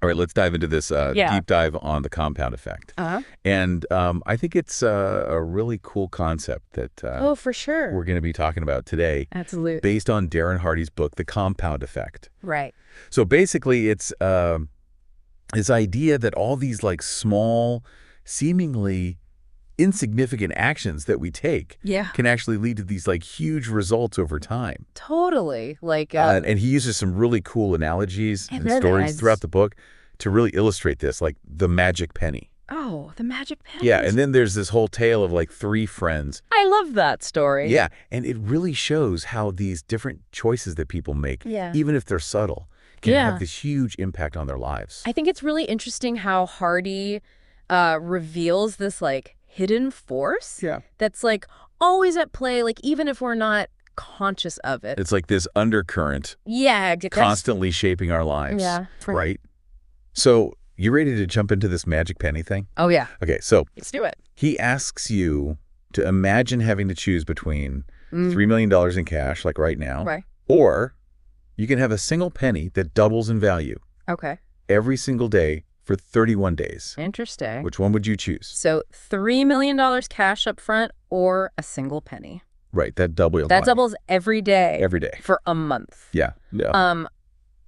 All right, let's dive into this deep dive on the compound effect. And I think it's a really cool concept that oh, for sure. we're going to be talking about today. Absolutely. Based on Darren Hardy's book, The Compound Effect. Right. So basically, it's this idea that all these like small, seemingly insignificant actions that we take can actually lead to these like huge results over time. Totally. Like, and he uses some really cool analogies and stories throughout the book to really illustrate this, like the magic penny. Oh, the magic penny. Yeah, and then there's this whole tale of like 3 friends. I love that story. Yeah, and it really shows how these different choices that people make, even if they're subtle, can have this huge impact on their lives. I think it's really interesting how Hardy reveals this like hidden force that's like always at play, like even if we're not conscious of it. It's like this undercurrent constantly shaping our lives, right? So you ready to jump into this magic penny thing? Oh, yeah. Okay, so let's do it. He asks you to imagine having to choose between $3 million in cash, like right now, or you can have a single penny that doubles in value every single day for 31 days. Interesting. Which one would you choose? So $3 million cash up front or a single penny? Right, that doubles. That doubles every day. Every day. For a month. Yeah.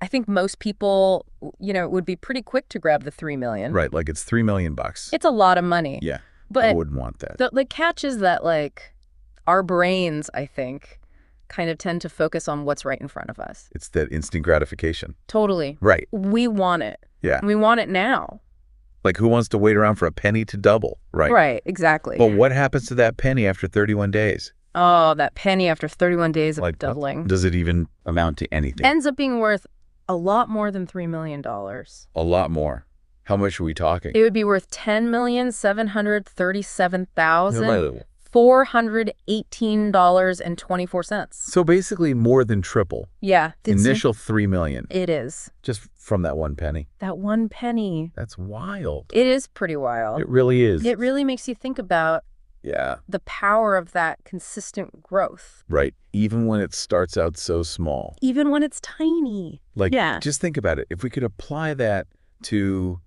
I think most people, would be pretty quick to grab the $3 million. Right, like it's $3 million. It's a lot of money. Yeah, but I wouldn't want that. The catch is that, like, our brains, I think, kind of tend to focus on what's right in front of us. It's that instant gratification. Totally. Right. We want it. Yeah. We want it now. Like, who wants to wait around for a penny to double, right? Right, exactly. But what happens to that penny after 31 days? Oh, that penny after 31 days of doubling. Does it even amount to anything? Ends up being worth a lot more than $3 million. A lot more. How much are we talking? It would be worth $10,737,418.24. So basically more than triple. Yeah. Initial $3 million. It is. Just from that one penny. That one penny. That's wild. It is pretty wild. It really is. It really makes you think about the power of that consistent growth. Right. Even when it starts out so small. Even when it's tiny. Like, just think about it. If we could apply that to,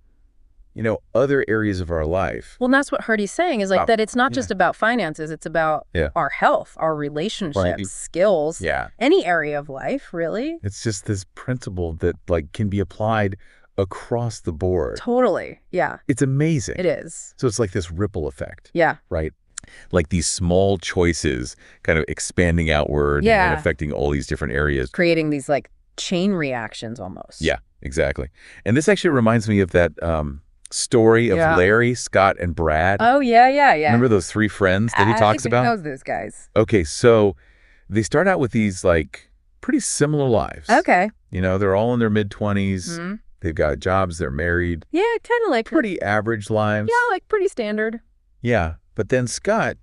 other areas of our life. Well, and that's what Hardy's saying is like that it's not just about finances. It's about our health, our relationships, skills, any area of life, really. It's just this principle that like can be applied across the board. Totally. Yeah. It's amazing. It is. So it's like this ripple effect. Yeah. Right? Like these small choices kind of expanding outward and affecting all these different areas. Creating these like chain reactions almost. Yeah, exactly. And this actually reminds me of that story of Larry, Scott, and Brad. Oh, yeah. Remember those 3 friends that he talks about? I think he knows those guys. Okay, so they start out with these like pretty similar lives. Okay. They're all in their mid-20s. They've got jobs. They're married. Yeah, kind of like pretty average lives. Yeah, like pretty standard. Yeah, but then Scott,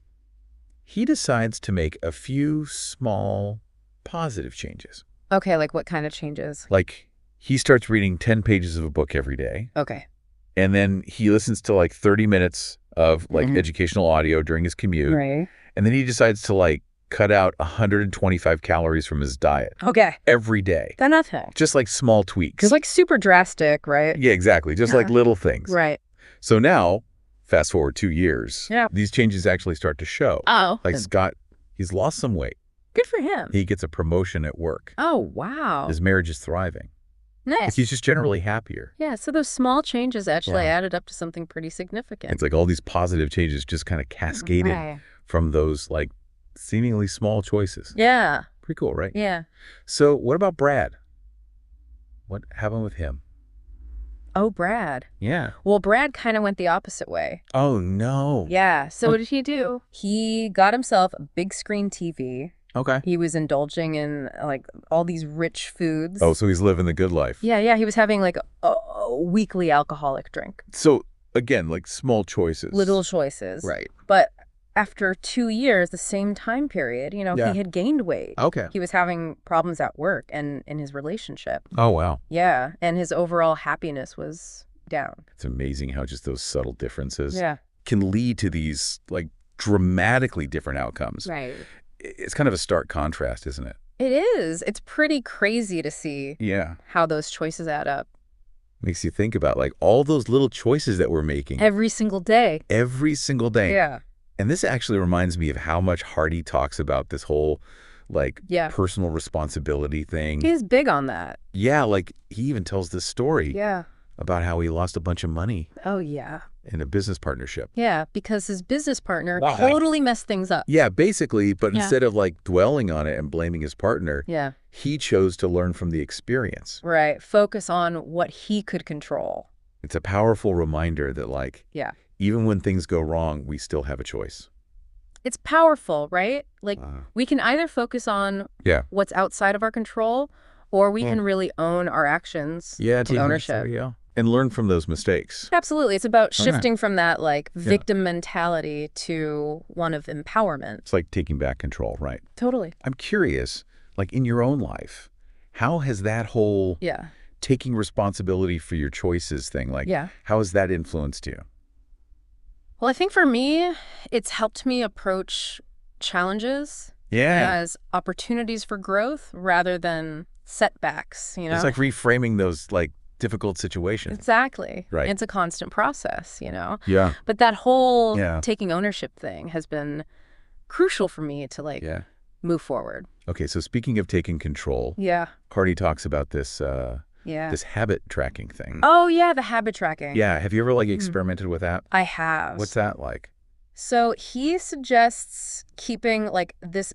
he decides to make a few small positive changes. Okay, like what kind of changes? Like he starts reading 10 pages of a book every day. Okay. And then he listens to like 30 minutes of like educational audio during his commute. Right. And then he decides to like cut out 125 calories from his diet. Okay. Every day. That's nothing. Just like small tweaks. It's like super drastic, right? Yeah, exactly. Just like little things. Right. So now, fast forward 2 years, these changes actually start to show. Oh. Like Scott, he's lost some weight. Good for him. He gets a promotion at work. Oh, wow. His marriage is thriving. Nice. Like he's just generally happier. Yeah, so those small changes actually added up to something pretty significant. It's like all these positive changes just kind of cascaded from those like seemingly small choices. Yeah. Pretty cool, right? Yeah. So what about Brad? What happened with him? Oh, Brad. Yeah. Well, Brad kind of went the opposite way. Oh, no. Yeah. So what did he do? He got himself a big screen TV. Okay. He was indulging in like all these rich foods. Oh, so he's living the good life. Yeah. He was having like a weekly alcoholic drink. So again, like small choices. Little choices. Right. But after 2 years, the same time period, he had gained weight. Okay. He was having problems at work and in his relationship. Oh, wow. Yeah. And his overall happiness was down. It's amazing how just those subtle differences can lead to these like dramatically different outcomes. Right. It's kind of a stark contrast, isn't it? It is. It's pretty crazy to see how those choices add up. Makes you think about like all those little choices that we're making. Every single day. Every single day. Yeah. And this actually reminds me of how much Hardy talks about this whole like personal responsibility thing. He's big on that. Yeah, like he even tells this story Yeah. about how he lost a bunch of money. Oh, yeah. In a business partnership. Yeah, because his business partner totally messed things up. Yeah, basically, but instead of like dwelling on it and blaming his partner, he chose to learn from the experience. Right. Focus on what he could control. It's a powerful reminder that like, even when things go wrong, we still have a choice. It's powerful, right? Like we can either focus on what's outside of our control, or we can really own our actions. Yeah, take ownership. And learn from those mistakes. Absolutely. It's about shifting from that like victim mentality to one of empowerment. It's like taking back control, right? Totally. I'm curious, like in your own life, how has that whole taking responsibility for your choices thing, like how has that influenced you? Well, I think for me, it's helped me approach challenges as opportunities for growth rather than setbacks, you know? It's like reframing those like difficult situations. Exactly. Right. It's a constant process, you know? Yeah. But that whole taking ownership thing has been crucial for me to like move forward. Okay, so speaking of taking control, Hardy talks about this this habit tracking thing. Oh, yeah, the habit tracking. Yeah, have you ever like experimented with that? I have. What's that like? So he suggests keeping like this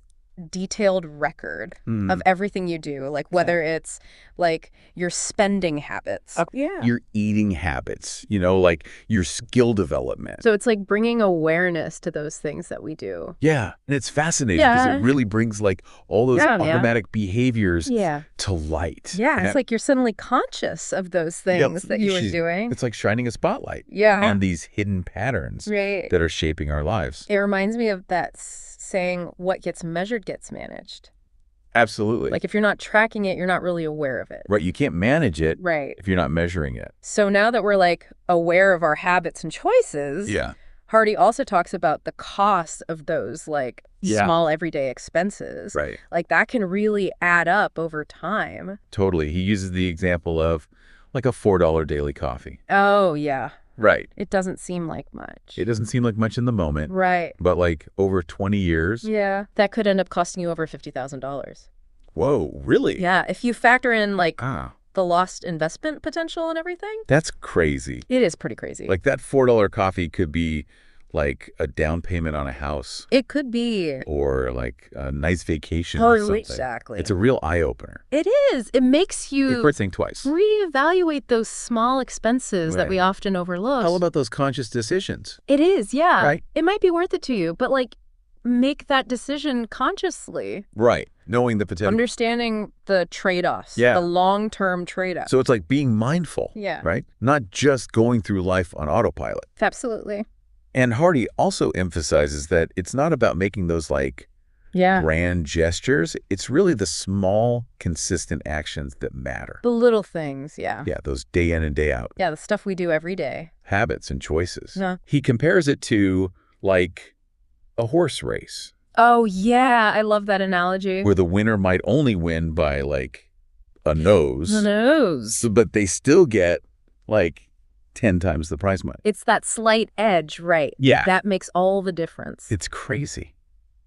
detailed record of everything you do, like whether it's like your spending habits, your eating habits, you know, like your skill development. So it's like bringing awareness to those things that we do. Yeah, and it's fascinating because it really brings like all those automatic behaviors to light. Yeah, it's like you're suddenly conscious of those things that you were doing. It's like shining a spotlight on these hidden patterns that are shaping our lives. It reminds me of that saying, what gets measured gets managed. Absolutely. Like if you're not tracking it, you're not really aware of it. Right. You can't manage it if you're not measuring it. So now that we're like aware of our habits and choices, Hardy also talks about the cost of those like small everyday expenses. Right. Like that can really add up over time. Totally. He uses the example of like a $4 daily coffee. Oh, yeah. Right. It doesn't seem like much. It doesn't seem like much in the moment. Right. But like over 20 years. Yeah. That could end up costing you over $50,000. Whoa, really? Yeah. If you factor in like the lost investment potential and everything. That's crazy. It is pretty crazy. Like that $4 coffee could be like a down payment on a house. It could be. Or like a nice vacation or something. Exactly. It's a real eye-opener. It is. It makes you It's worth saying twice. Reevaluate those small expenses that we often overlook. How about those conscious decisions? It is, yeah. Right. It might be worth it to you, but like make that decision consciously. Right. Knowing the potential. Understanding the trade-offs. The long-term trade-offs. So it's like being mindful. Right? Not just going through life on autopilot. Absolutely. And Hardy also emphasizes that it's not about making those like grand gestures. It's really the small, consistent actions that matter. The little things, Yeah, those day in and day out. Yeah, the stuff we do every day. Habits and choices. He compares it to like a horse race. Oh, yeah. I love that analogy. Where the winner might only win by like a nose. A nose. But they still get like 10 times the prize money. It's that slight edge, right? Yeah. That makes all the difference. It's crazy.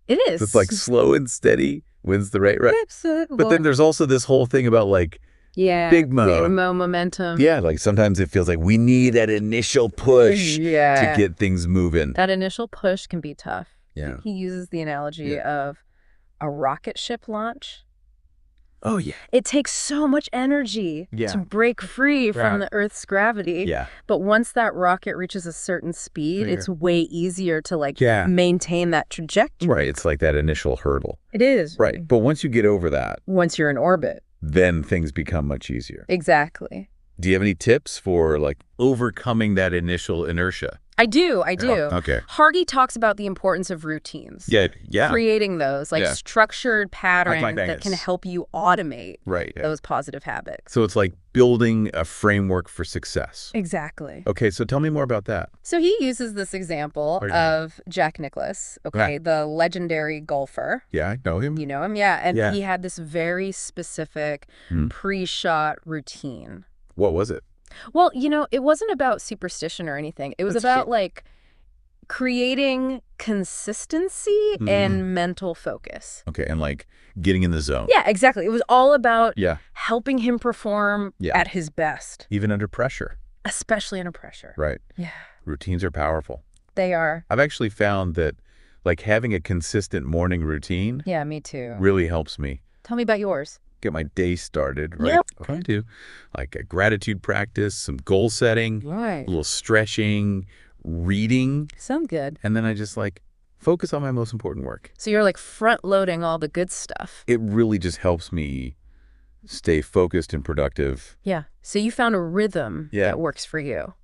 It is. It's like slow and steady wins the race, right? Absolutely. But then there's also this whole thing about like big mo. Momentum. Yeah, like sometimes it feels like we need that initial push to get things moving. That initial push can be tough. Yeah. He uses the analogy of a rocket ship launch. Oh, yeah. It takes so much energy to break free from the Earth's gravity. Yeah. But once that rocket reaches a certain speed, it's way easier to like maintain that trajectory. Right. It's like that initial hurdle. It is. Right. But once you get over that. Once you're in orbit. Then things become much easier. Exactly. Do you have any tips for like overcoming that initial inertia? I do. Oh, okay. Hardy talks about the importance of routines. Yeah. Creating those, like structured patterns that can help you automate those positive habits. So it's like building a framework for success. Exactly. Okay, so tell me more about that. So he uses this example of Jack Nicklaus, the legendary golfer. Yeah, I know him. You know him? Yeah. And he had this very specific pre-shot routine. What was it? Well, it wasn't about superstition or anything. It was about, like, creating consistency and mental focus. Okay, and, like, getting in the zone. Yeah, exactly. It was all about helping him perform at his best. Even under pressure. Especially under pressure. Right. Yeah. Routines are powerful. They are. I've actually found that, like, having a consistent morning routine yeah, me too. really helps me. Tell me about yours. Get my day started, right? Yep. I do. Like a gratitude practice, some goal setting, right. a little stretching, reading. Sound good. And then I just, like, focus on my most important work. So you're, like, front-loading all the good stuff. It really just helps me stay focused and productive. Yeah. So you found a rhythm that works for you.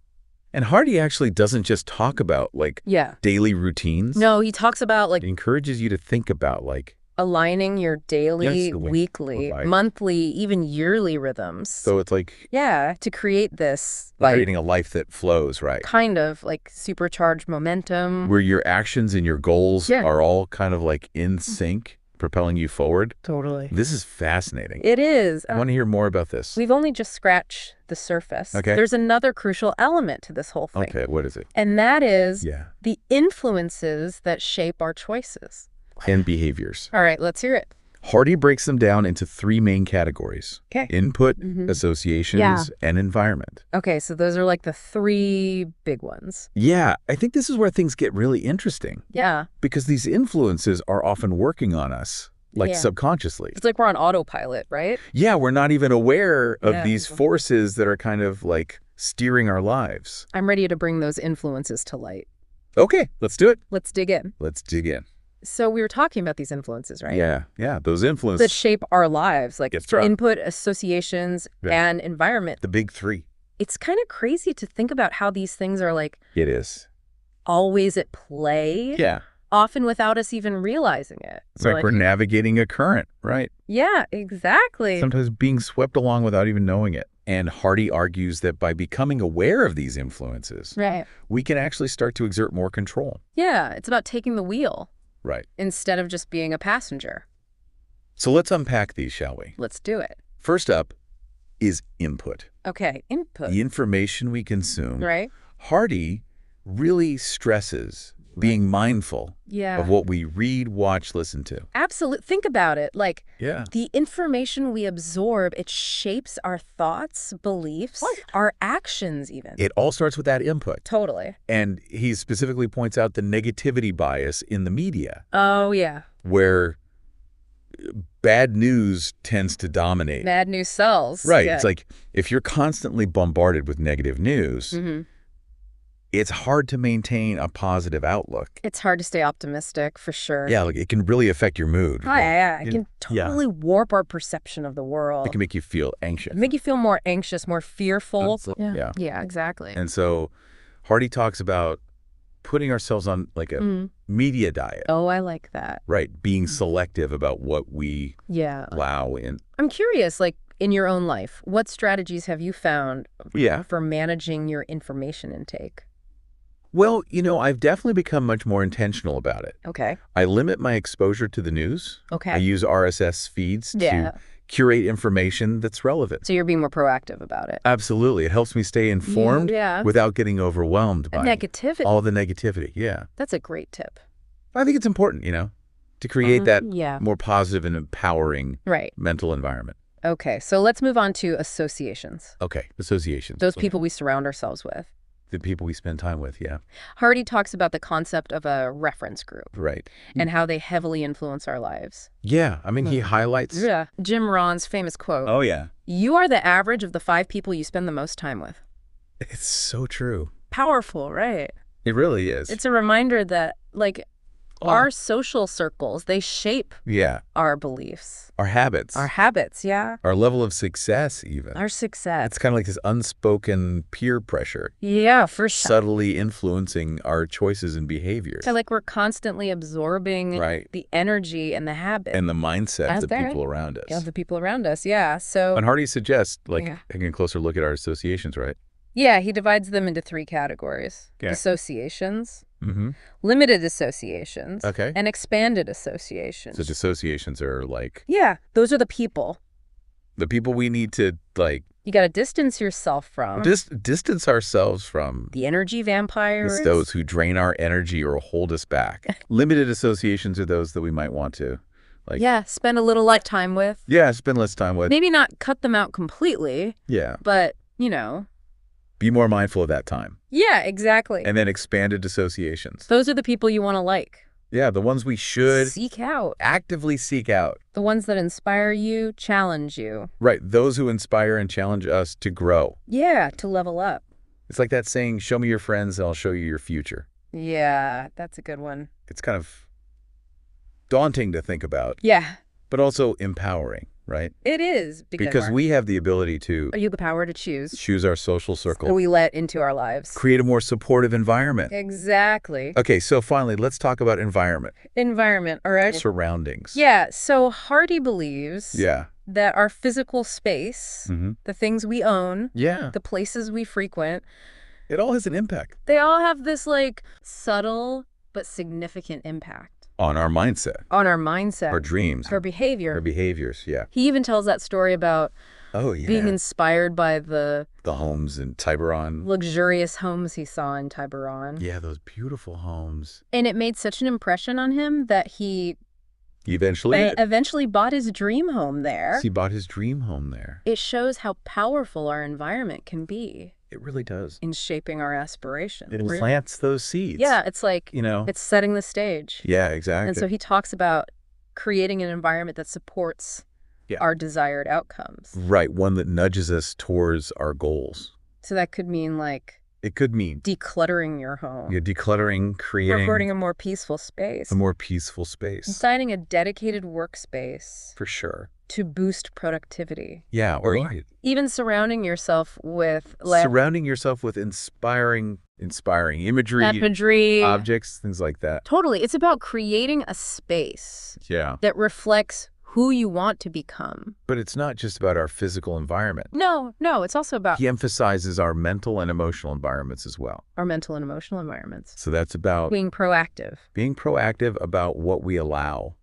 And Hardy actually doesn't just talk about, like, daily routines. No, he talks about, like... It encourages you to think about, like... aligning your daily, weekly, monthly, even yearly rhythms. So it's like... yeah, to create this... like creating a life that flows, right? Kind of, like, supercharged momentum. Where your actions and your goals are all kind of, like, in sync, propelling you forward. Totally. This is fascinating. It is. I want to hear more about this. We've only just scratched the surface. Okay. There's another crucial element to this whole thing. Okay, what is it? And that is the influences that shape our choices. And behaviors. All right, let's hear it. Hardy breaks them down into 3 main categories. Okay. Input, associations, and environment. Okay, so those are like the 3 big ones. Yeah, I think this is where things get really interesting. Yeah. Because these influences are often working on us, like subconsciously. It's like we're on autopilot, right? Yeah, we're not even aware of these forces that are kind of like steering our lives. I'm ready to bring those influences to light. Okay, let's do it. Let's dig in. Let's dig in. So we were talking about these influences, right? Yeah, those influences. That shape our lives, like input, associations, and environment. The big 3. It's kind of crazy to think about how these things are like... it is. Always at play. Yeah. Often without us even realizing it. It's like we're navigating a current, right? Yeah, exactly. Sometimes being swept along without even knowing it. And Hardy argues that by becoming aware of these influences, we can actually start to exert more control. Yeah, it's about taking the wheel. Right. Instead of just being a passenger. So let's unpack these, shall we? Let's do it. First up is input. Okay, input. The information we consume. Right. Hardy really stresses being mindful of what we read, watch, listen to. Absolutely. Think about it. Like, the information we absorb, it shapes our thoughts, beliefs, our actions even. It all starts with that input. Totally. And he specifically points out the negativity bias in the media. Oh, yeah. Where bad news tends to dominate. Bad news sells. Right. It's like if you're constantly bombarded with negative news, it's hard to maintain a positive outlook. It's hard to stay optimistic, for sure. Yeah, like it can really affect your mood. Yeah. It can totally warp our perception of the world. It can make you feel anxious. Make you feel more anxious, more fearful. Yeah, exactly. And so Hardy talks about putting ourselves on like a media diet. Oh, I like that. Right, being selective about what we allow in. I'm curious, like, in your own life, what strategies have you found for managing your information intake? Well, I've definitely become much more intentional about it. Okay. I limit my exposure to the news. Okay. I use RSS feeds to curate information that's relevant. So you're being more proactive about it. Absolutely. It helps me stay informed without getting overwhelmed by negativity. All the negativity. Yeah. That's a great tip. I think it's important, to create that more positive and empowering mental environment. Okay. So let's move on to associations. Okay. Associations. Those people we surround ourselves with. The people we spend time with, Hardy talks about the concept of a reference group. Right. And how they heavily influence our lives. Yeah. I mean, he highlights... Jim Rohn's famous quote. Oh, yeah. You are the average of the 5 people you spend the most time with. It's so true. Powerful, right? It really is. It's a reminder that, like, our social circles, they shape our beliefs. Our habits. Our habits, Our level of success, even. Our success. It's kind of like this unspoken peer pressure. Yeah, for sure. Subtly influencing our choices and behaviors. So, like, we're constantly absorbing the energy and the habit. And the mindset of the people around us. Yeah, the people around us, So. And Hardy suggests, taking a closer look at our associations, right? Yeah, he divides them into 3 categories. Okay. Associations. Limited associations. Okay. And expanded associations. So associations are like... Yeah, those are the people. The people we need to, like, You got to distance yourself from. Distance ourselves from. The energy vampires. It's those who drain our energy or hold us back. Limited associations are those that we might want to. Spend a little less time with. Yeah, spend less time with. Maybe not cut them out completely. Yeah. But, be more mindful of that time. Yeah, exactly. And then expanded associations. Those are the people you want to like. Yeah, the ones we should seek out. Actively seek out. The ones that inspire you, challenge you. Right, those who inspire and challenge us to grow. Yeah, to level up. It's like that saying, show me your friends and I'll show you your future. Yeah, that's a good one. It's kind of daunting to think about. Yeah. But also empowering, right? It is. Because we have the ability to... You have the power to choose. Choose our social circle. That we let into our lives. Create a more supportive environment. Exactly. Okay, so finally, let's talk about environment. Environment, all right? Surroundings. Yeah, so Hardy believes... Yeah. That our physical space, the things we own, the places we frequent... It all has an impact. They all have this, subtle but significant impact. On our mindset. On our mindset. Our dreams. Our behavior. Our behaviors, yeah. He even tells that story about being inspired by the homes in Tiburon. Luxurious homes he saw in Tiburon. Yeah, those beautiful homes. And it made such an impression on him that he eventually bought his dream home there. He bought his dream home there. It shows how powerful our environment can be. It really does. In shaping our aspirations. It plants those seeds. Yeah, it's it's setting the stage. Yeah, exactly. And so he talks about creating an environment that supports our desired outcomes. Right, one that nudges us towards our goals. So that could mean it could mean decluttering your home. Yeah, decluttering, creating a more peaceful space. A more peaceful space. Designing a dedicated workspace. For sure. To boost productivity. Yeah, or even surrounding yourself with inspiring imagery, objects, things like that. Totally. It's about creating a space that reflects who you want to become. But it's not just about our physical environment. No, it's also about... He emphasizes our mental and emotional environments as well. Our mental and emotional environments. So that's about... Being proactive. Being proactive about what we allow.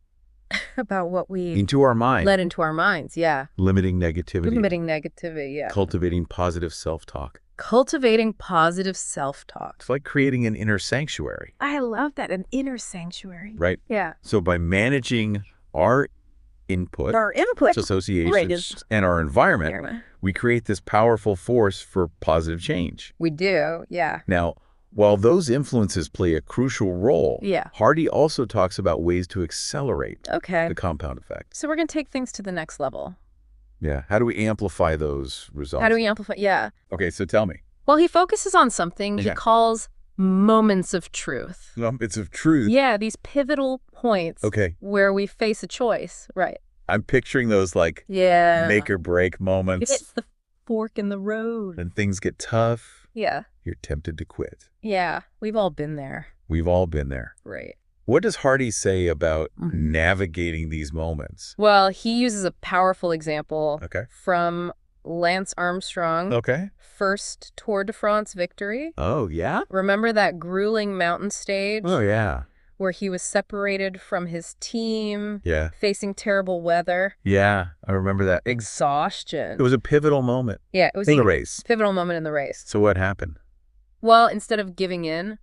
About what we... Into our mind. Let into our minds, yeah. Limiting negativity. Yeah. Cultivating positive self-talk. It's like creating an inner sanctuary. I love that, an inner sanctuary. Right. Yeah. So by managing our input, associations, and our environment, we create this powerful force for positive change. We do, yeah. Now, while those influences play a crucial role, Hardy also talks about ways to accelerate the compound effect. So we're going to take things to the next level. Yeah. How do we amplify those results? Yeah. Okay, so tell me. Well, he focuses on something he calls moments of truth. Moments of truth? Yeah, these pivotal points where we face a choice. Right. I'm picturing those make or break moments. It's the fork in the road. When things get tough. Yeah. You're tempted to quit. Yeah, we've all been there. We've all been there. Right. What does Hardy say about navigating these moments? Well, he uses a powerful example from Lance Armstrong. First Tour de France victory. Oh, yeah? Remember that grueling mountain stage? Oh, yeah. Where he was separated from his team. Yeah. Facing terrible weather. Yeah, I remember that. Exhaustion. It was a pivotal moment. Yeah, it was in the race. Pivotal moment in the race. So what happened? Well, instead of giving in,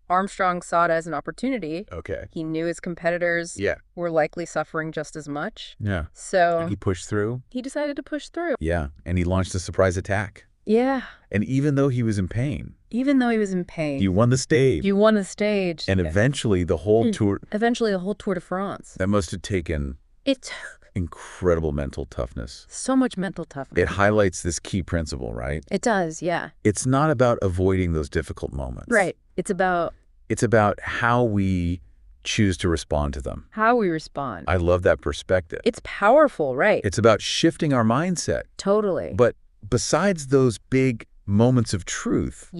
Armstrong saw it as an opportunity. Okay. He knew his competitors were likely suffering just as much. Yeah. So... And he pushed through? He decided to push through. Yeah, and he launched a surprise attack. Yeah. And even though he was in pain... He won the stage. And eventually the whole Tour... the whole Tour de France. That must have taken... It took... incredible mental toughness. So much mental toughness. It highlights this key principle, right? It does, yeah. It's not about avoiding those difficult moments. Right. It's about how we choose to respond to them. How we respond. I love that perspective. It's powerful, right? It's about shifting our mindset. Totally. But besides those big moments of truth,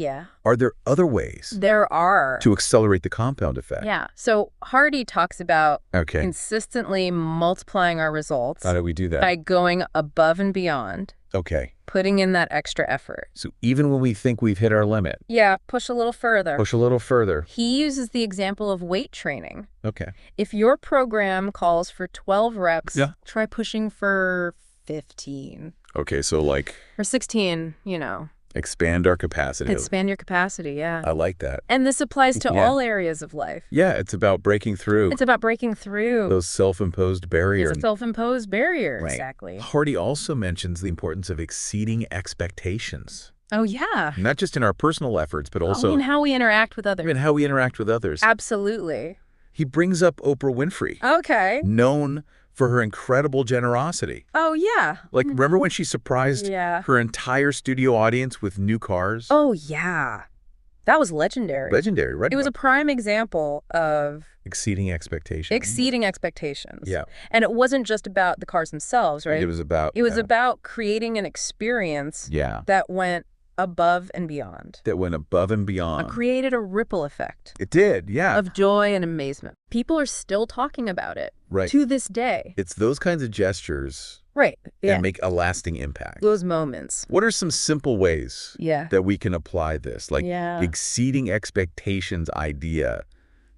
are there other ways? There are. To accelerate the compound effect. Yeah. So Hardy talks about consistently multiplying our results. How do we do that? By going above and beyond. Okay. Putting in that extra effort. So even when we think we've hit our limit. Yeah, push a little further. Push a little further. He uses the example of weight training. Okay. If your program calls for 12 reps, try pushing for 15. Okay, so like... Or 16, you know. Expand our capacity. Expand your capacity, yeah. I like that. And this applies to all areas of life. Yeah, it's about breaking through. It's about breaking through. Those self-imposed barriers. It's a self-imposed barrier, right. Exactly. Hardy also mentions the importance of exceeding expectations. Oh, yeah. Not just in our personal efforts, but also... in how we interact with others. In how we interact with others. Absolutely. He brings up Oprah Winfrey. Okay. Known for her incredible generosity. Oh, yeah. Like, remember when she surprised her entire studio audience with new cars? Oh, yeah. That was legendary. Legendary, right? It was a prime example of... exceeding expectations. Exceeding expectations. Yeah. And it wasn't just about the cars themselves, right? It was about... It was about creating an experience that went above and beyond. That went above and beyond. It created a ripple effect. It did, yeah. Of joy and amazement. People are still talking about it. Right. To this day. It's those kinds of gestures... right. that make a lasting impact. Those moments. What are some simple ways that we can apply this? Like exceeding expectations idea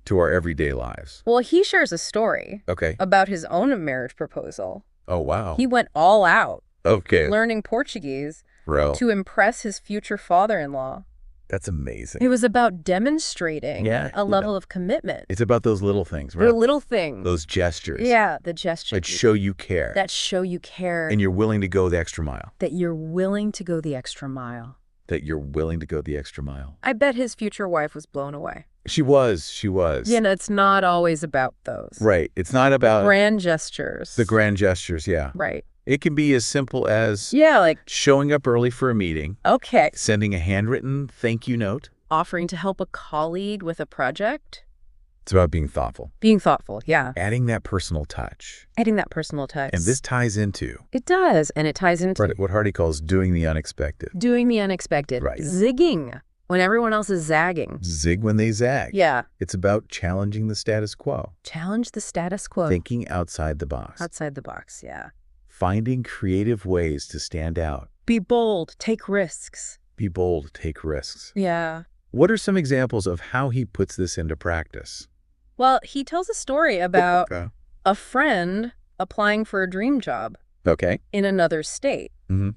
to our everyday lives? Well, he shares a story about his own marriage proposal. Oh, wow. He went all out. Okay. Learning Portuguese to impress his future father-in-law. That's amazing. It was about demonstrating a level of commitment. It's about those little things, right? The little things. Those gestures. Yeah, the gestures. That show you care. That show you care. And you're willing to go the extra mile. That you're willing to go the extra mile. That you're willing to go the extra mile. I bet his future wife was blown away. She was. She was. You know, it's not always about those. Right. It's not about... grand gestures. The grand gestures, yeah. Right. It can be as simple as... like... showing up early for a meeting. Okay. Sending a handwritten thank you note. Offering to help a colleague with a project. It's about being thoughtful. Being thoughtful, yeah. Adding that personal touch. Adding that personal touch. And this ties into... It does, and it ties into... what Hardy calls doing the unexpected. Doing the unexpected. Right. Zigging when everyone else is zagging. Zig when they zag. Yeah. It's about challenging the status quo. Challenge the status quo. Thinking outside the box. Outside the box, yeah. Finding creative ways to stand out. Be bold. Take risks. Be bold. Take risks. Yeah. What are some examples of how he puts this into practice? Well, he tells a story about a friend applying for a dream job. Okay. In another state. Mm-hmm.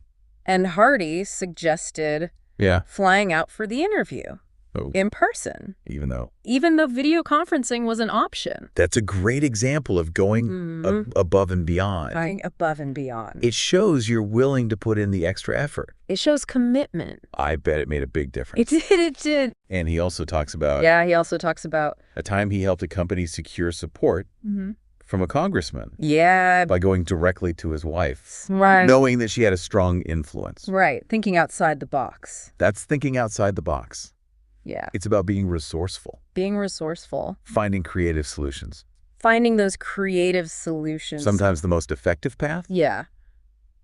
And Hardy suggested flying out for the interview. In person. Even though video conferencing was an option. That's a great example of going above and beyond. Going above and beyond. It shows you're willing to put in the extra effort. It shows commitment. I bet it made a big difference. It did. And he also talks about... he also talks about... a time he helped a company secure support from a congressman. Yeah. By going directly to his wife. Right. Knowing that she had a strong influence. Right. Thinking outside the box. That's thinking outside the box. Yeah. It's about being resourceful. Being resourceful. Finding creative solutions. Finding those creative solutions. Sometimes the most effective path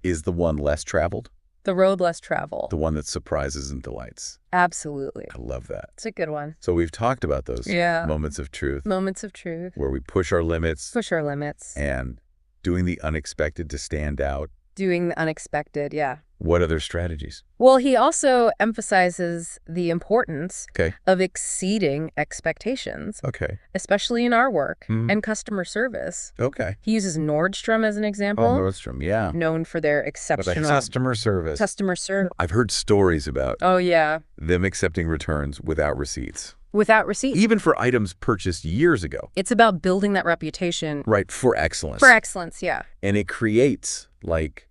is the one less traveled. The road less traveled. The one that surprises and delights. Absolutely. I love that. It's a good one. So we've talked about those moments of truth. Moments of truth. Where we push our limits. Push our limits. And doing the unexpected to stand out. Doing the unexpected, yeah. What other strategies? Well, he also emphasizes the importance of exceeding expectations. Okay. Especially in our work and customer service. Okay. He uses Nordstrom as an example. Oh, Nordstrom, yeah. Known for their exceptional customer service. Customer service. I've heard stories about them accepting returns without receipts. Without receipts. Even for items purchased years ago. It's about building that reputation. Right, for excellence. For excellence, yeah. And it creates, like,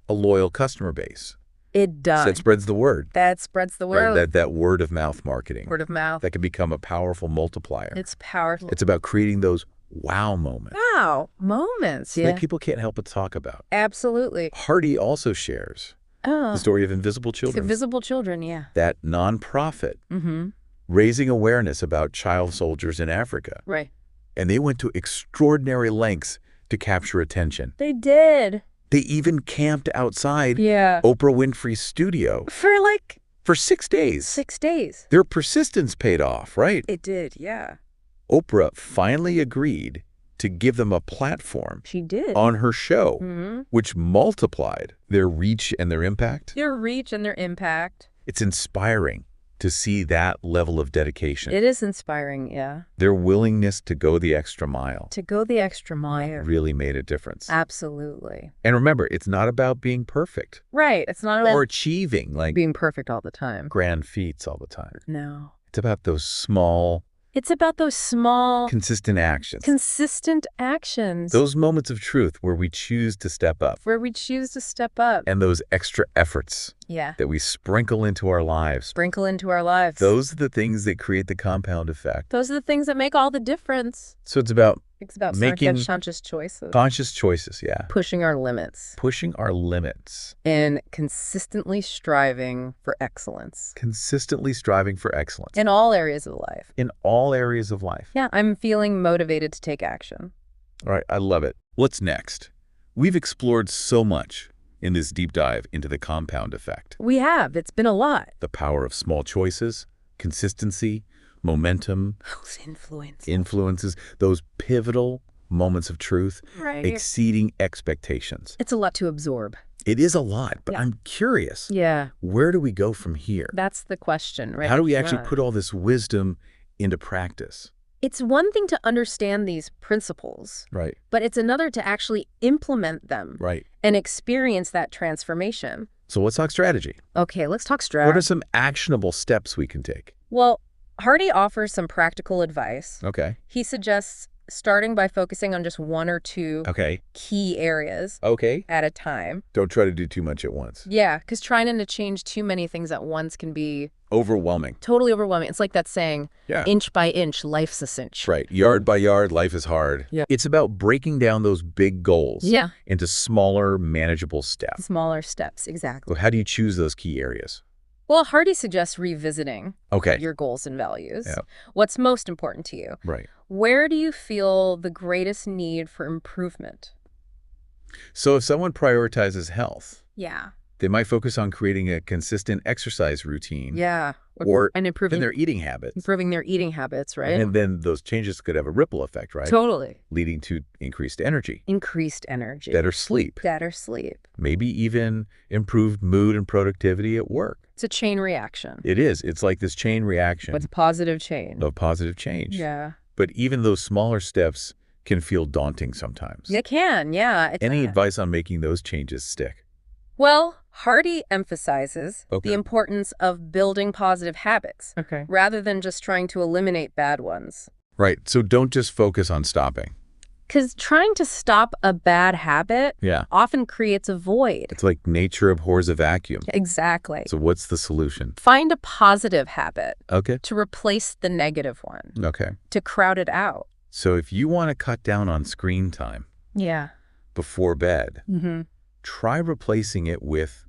a loyal customer base. It does. So it spreads the word. That spreads the word. Right, that word of mouth marketing. Word of mouth. That can become a powerful multiplier. It's powerful. It's about creating those wow moments. Wow moments, that people can't help but talk about. Absolutely. Hardy also shares the story of Invisible Children. Invisible Children, yeah. That nonprofit raising awareness about child soldiers in Africa. Right. And they went to extraordinary lengths to capture attention. They did. They even camped outside Oprah Winfrey's studio. For 6 days. 6 days. Their persistence paid off, right? It did, yeah. Oprah finally agreed to give them a platform. She did. On her show, which multiplied their reach and their impact. Their reach and their impact. It's inspiring to see that level of dedication. It is inspiring, yeah. Their willingness to go the extra mile. To go the extra mile. Really made a difference. Absolutely. And remember, it's not about being perfect. Right. It's not about... Or achieving, like... being perfect all the time. Grand feats all the time. No. It's about those small... It's about those small... consistent actions. Consistent actions. Those moments of truth where we choose to step up. Where we choose to step up. And those extra efforts. Yeah. That we sprinkle into our lives. Sprinkle into our lives. Those are the things that create the compound effect. Those are the things that make all the difference. So it's about making conscious choices. Conscious choices, yeah. Pushing our limits. Pushing our limits. And consistently striving for excellence. Consistently striving for excellence. In all areas of life. In all areas of life. Yeah, I'm feeling motivated to take action. All right, I love it. What's next? We've explored so much in this deep dive into the compound effect. We have. It's been a lot. The power of small choices, consistency, momentum, those influences, those pivotal moments of truth, exceeding expectations. It's a lot to absorb. It is a lot, but I'm curious. Yeah. Where do we go from here? That's the question, right? How do we actually put all this wisdom into practice? It's one thing to understand these principles, right? But it's another to actually implement them, right? And experience that transformation. So let's talk strategy. Okay, let's talk strategy. What are some actionable steps we can take? Well, Hardy offers some practical advice. Okay. He suggests starting by focusing on just one or two key areas at a time. Don't try to do too much at once. Yeah, because trying to change too many things at once can be... overwhelming. Totally overwhelming. It's like that saying, inch by inch, life's a cinch. Right. Yard by yard, life is hard. Yeah. It's about breaking down those big goals into smaller, manageable steps. Smaller steps, exactly. Well, how do you choose those key areas? Well, Hardy suggests revisiting your goals and values. Yeah. What's most important to you? Right. Where do you feel the greatest need for improvement? So if someone prioritizes health, yeah, they might focus on creating a consistent exercise routine. Yeah. And improving their eating habits. Improving their eating habits, right? And then those changes could have a ripple effect, right? Totally. Leading to increased energy. Increased energy. Better sleep. Better sleep. Maybe even improved mood and productivity at work. It's a chain reaction. It is. It's like this chain reaction. It's a positive chain. Of positive change. Yeah. But even those smaller steps can feel daunting sometimes. It can, yeah. Any advice on making those changes stick? Well, Hardy emphasizes the importance of building positive habits rather than just trying to eliminate bad ones. Right. So don't just focus on stopping. Because trying to stop a bad habit often creates a void. It's like nature abhors a vacuum. Exactly. So what's the solution? Find a positive habit to replace the negative one. Okay. To crowd it out. So if you want to cut down on screen time before bed, try replacing it with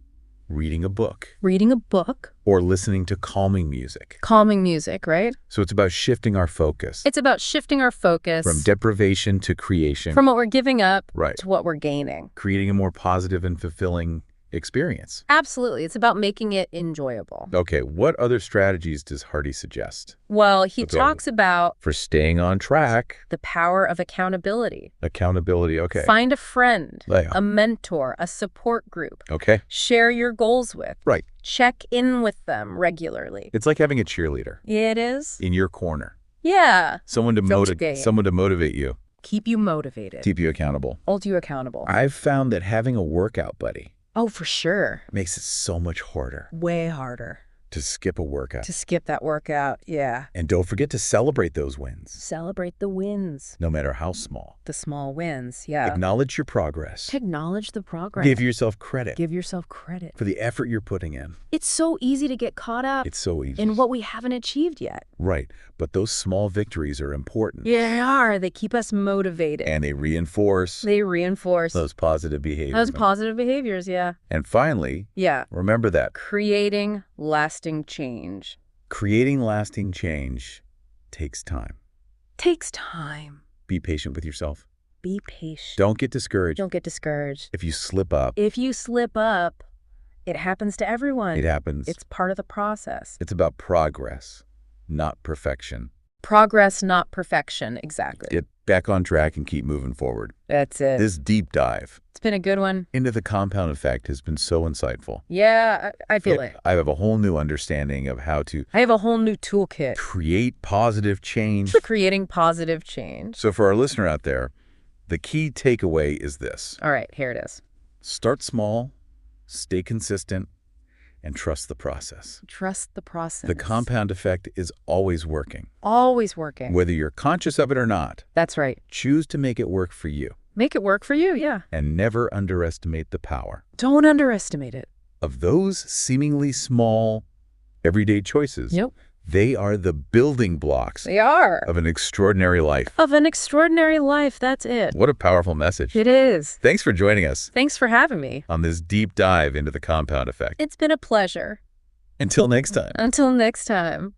reading a book. Reading a book. Or listening to calming music. Calming music, right? So it's about shifting our focus. It's about shifting our focus. From deprivation to creation. From what we're giving up to what we're gaining. Creating a more positive and fulfilling experience. Absolutely. It's about making it enjoyable. Okay. What other strategies does Hardy suggest? Well, he talks about... for staying on track. The power of accountability. Accountability, okay. Find a friend, a mentor, a support group. Okay. Share your goals with. Right. Check in with them regularly. It's like having a cheerleader. It is. In your corner. Yeah. Someone to motivate you. Keep you motivated. Keep you accountable. Hold you accountable. I've found that having a workout buddy... oh, for sure. makes it so much harder. Way harder. To skip a workout. To skip that workout, yeah. And don't forget to celebrate those wins. Celebrate the wins. No matter how small. The small wins, yeah. Acknowledge your progress. Acknowledge the progress. Give yourself credit. Give yourself credit. For the effort you're putting in. It's so easy to get caught up. It's so easy. In what we haven't achieved yet. Right. But those small victories are important. Yeah, they are. They keep us motivated. And they reinforce. Those positive behaviors. Those positive behaviors, yeah. And finally. Yeah. Remember that. Creating lasting change. Creating lasting change takes time. Takes time. Be patient with yourself. Be patient. Don't get discouraged. Don't get discouraged. If you slip up. If you slip up, it happens to everyone. It happens. It's part of the process. It's about progress, not perfection. Progress, not perfection. Exactly. Get back on track and keep moving forward. That's it. This deep dive. It's been a good one. Into the compound effect has been so insightful. Yeah, I feel it. I have a whole new understanding of how to... I have a whole new toolkit. Create positive change. For creating positive change. So for our listener out there, the key takeaway is this. All right, here it is. Start small, stay consistent, and trust the process. Trust the process. The compound effect is always working. Always working. Whether you're conscious of it or not. That's right. Choose to make it work for you. Make it work for you, yeah. And never underestimate the power. Don't underestimate it. Of those seemingly small, everyday choices. Yep. They are the building blocks. They are. Of an extraordinary life. Of an extraordinary life, that's it. What a powerful message. It is. Thanks for joining us. Thanks for having me. On this deep dive into the compound effect. It's been a pleasure. Until next time. Until next time.